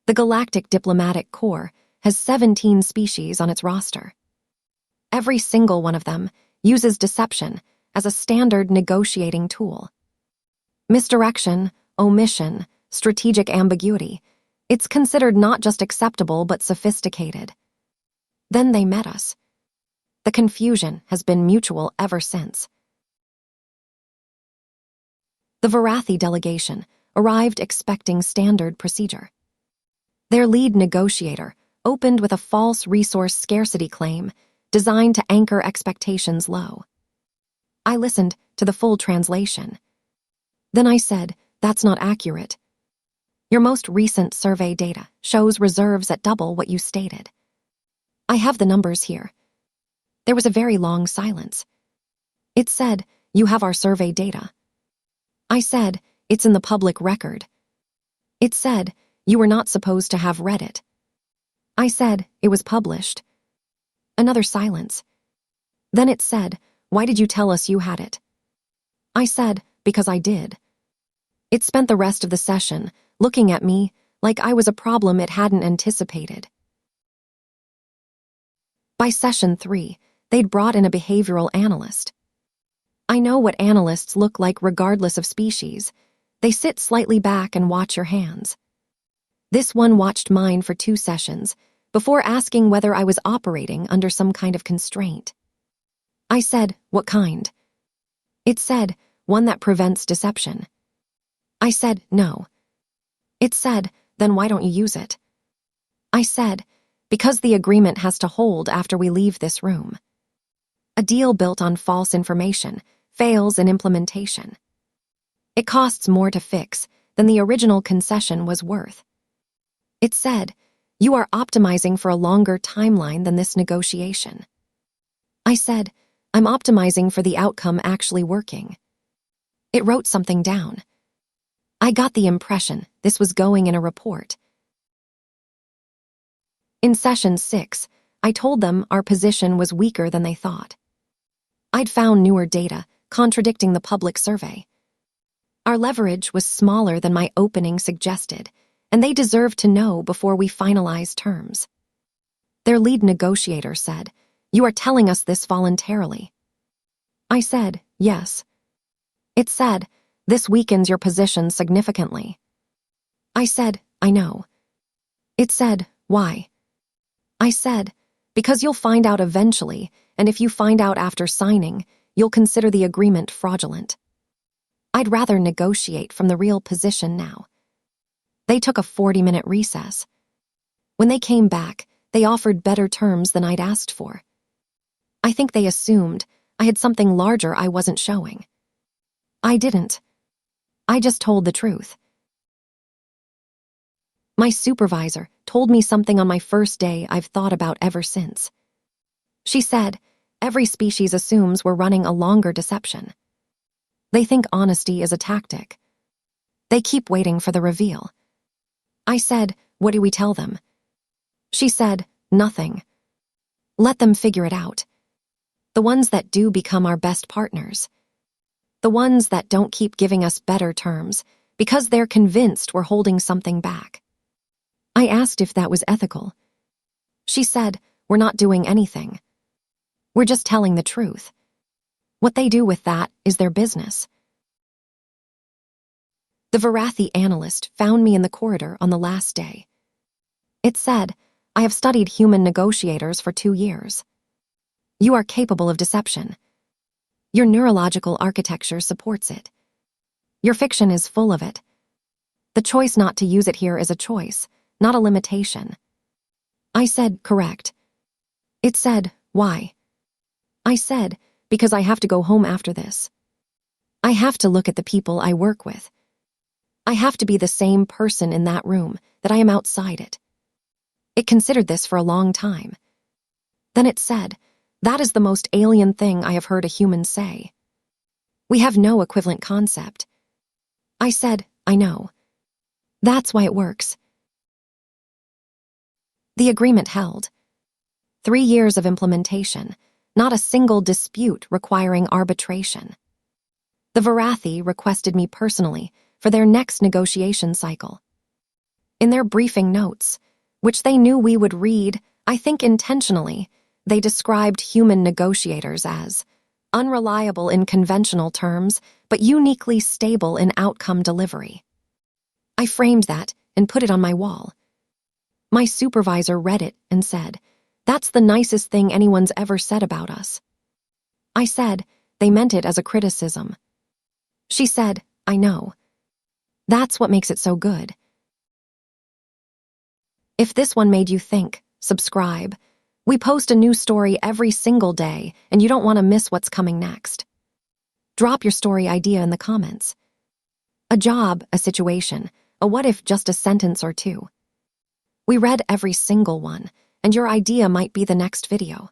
The Galactic Diplomatic Corps has 17 species on its roster. Every single one of them uses deception as a standard negotiating tool. Misdirection, omission, strategic ambiguity, it's considered not just acceptable but sophisticated. Then they met us. The confusion has been mutual ever since. The Varathi delegation arrived expecting standard procedure. Their lead negotiator opened with a false resource scarcity claim designed to anchor expectations low. I listened to the full translation. Then I said, "That's not accurate. Your most recent survey data shows reserves at double what you stated." I have the numbers here. There was a very long silence. It said, "You have our survey data." I said, "It's in the public record." It said, "You were not supposed to have read it." I said, "It was published." Another silence. Then it said, "Why did you tell us you had it?" I said, "Because I did." It spent the rest of the session looking at me like I was a problem it hadn't anticipated. By session 3, they'd brought in a behavioral analyst. I know what analysts look like regardless of species. They sit slightly back and watch your hands. This one watched mine for 2 sessions before asking whether I was operating under some kind of constraint. I said, "What kind?" It said, "One that prevents deception." I said, "No." It said, "Then why don't you use it?" I said, "Because the agreement has to hold after we leave this room. A deal built on false information fails in implementation. It costs more to fix than the original concession was worth." It said, "You are optimizing for a longer timeline than this negotiation." I said, "I'm optimizing for the outcome actually working." It wrote something down. I got the impression this was going in a report. In session 6, I told them our position was weaker than they thought. I'd found newer data contradicting the public survey. Our leverage was smaller than my opening suggested, and they deserved to know before we finalized terms. Their lead negotiator said, "You are telling us this voluntarily." I said, "Yes." It said, "This weakens your position significantly." I said, "I know." It said, "Why?" I said, "Because you'll find out eventually, and if you find out after signing, you'll consider the agreement fraudulent. I'd rather negotiate from the real position now." They took a 40-minute recess. When they came back, they offered better terms than I'd asked for. I think they assumed I had something larger I wasn't showing. I didn't. I just told the truth. My supervisor told me something on my first day I've thought about ever since. She said, "Every species assumes we're running a longer deception. They think honesty is a tactic. They keep waiting for the reveal." I said, "What do we tell them?" She said, "Nothing. Let them figure it out. The ones that do become our best partners. The ones that don't keep giving us better terms because they're convinced we're holding something back." I asked if that was ethical. She said, "We're not doing anything. We're just telling the truth. What they do with that is their business." The Varathi analyst found me in the corridor on the last day. It said, "I have studied human negotiators for 2 years. You are capable of deception. Your neurological architecture supports it. Your fiction is full of it. The choice not to use it here is a choice, not a limitation." I said, "Correct." It said, "Why?" I said, "Because I have to go home after this. I have to look at the people I work with. I have to be the same person in that room that I am outside it." It considered this for a long time. Then it said, "That is the most alien thing I have heard a human say. We have no equivalent concept." I said, "I know. That's why it works." The agreement held. 3 years of implementation, not a single dispute requiring arbitration. The Varathi requested me personally for their next negotiation cycle. In their briefing notes, which they knew we would read, I think intentionally, they described human negotiators as unreliable in conventional terms, but uniquely stable in outcome delivery. I framed that and put it on my wall. My supervisor read it and said, "That's the nicest thing anyone's ever said about us." I said, "They meant it as a criticism." She said, "I know. That's what makes it so good." If this one made you think, subscribe. We post a new story every single day, and you don't want to miss what's coming next. Drop your story idea in the comments. A job, a situation, a what if, just a sentence or two. We read every single one, and your idea might be the next video.